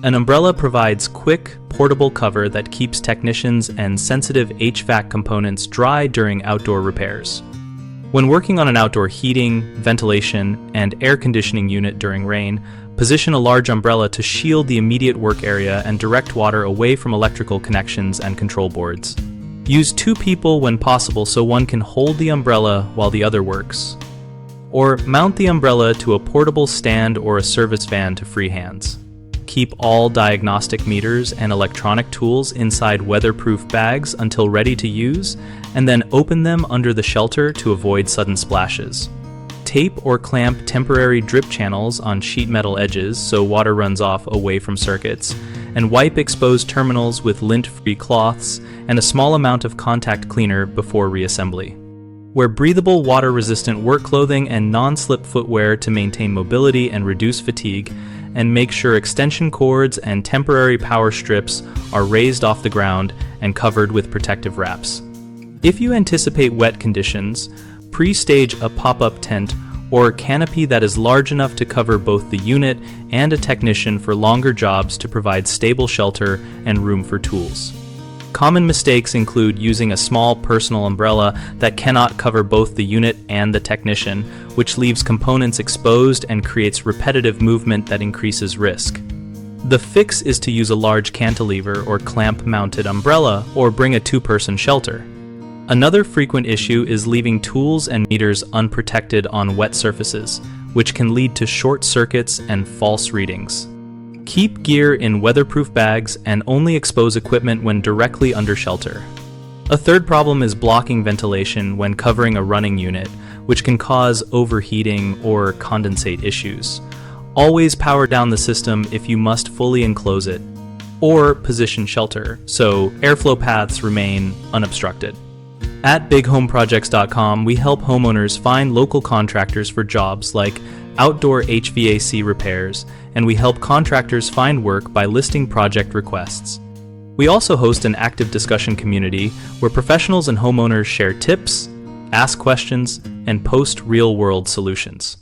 An umbrella provides quick, portable cover that keeps technicians and sensitive HVAC components dry during outdoor repairs. When working on an outdoor heating, ventilation, and air conditioning unit during rain, position a large umbrella to shield the immediate work area and direct water away from electrical connections and control boards. Use 2 people when possible so one can hold the umbrella while the other works. Or mount the umbrella to a portable stand or a service van to free hands. Keep all diagnostic meters and electronic tools inside weatherproof bags until ready to use, and then open them under the shelter to avoid sudden splashes. Tape or clamp temporary drip channels on sheet metal edges so water runs off away from circuits, and wipe exposed terminals with lint-free cloths and a small amount of contact cleaner before reassembly. Wear breathable, water-resistant work clothing and non-slip footwear to maintain mobility and reduce fatigue, and make sure extension cords and temporary power strips are raised off the ground and covered with protective wraps. If you anticipate wet conditions, pre-stage a pop-up tent or canopy that is large enough to cover both the unit and a technician for longer jobs to provide stable shelter and room for tools. Common mistakes include using a small personal umbrella that cannot cover both the unit and the technician, which leaves components exposed and creates repetitive movement that increases risk. The fix is to use a large cantilever or clamp-mounted umbrella or bring a 2-person shelter. Another frequent issue is leaving tools and meters unprotected on wet surfaces, which can lead to short circuits and false readings. Keep gear in weatherproof bags and only expose equipment when directly under shelter. A third problem is blocking ventilation when covering a running unit, which can cause overheating or condensate issues. Always power down the system if you must fully enclose it, or position shelter so airflow paths remain unobstructed. At bighomeprojects.com, we help homeowners find local contractors for jobs like outdoor HVAC repairs, and we help contractors find work by listing project requests. We also host an active discussion community where professionals and homeowners share tips, ask questions, and post real-world solutions.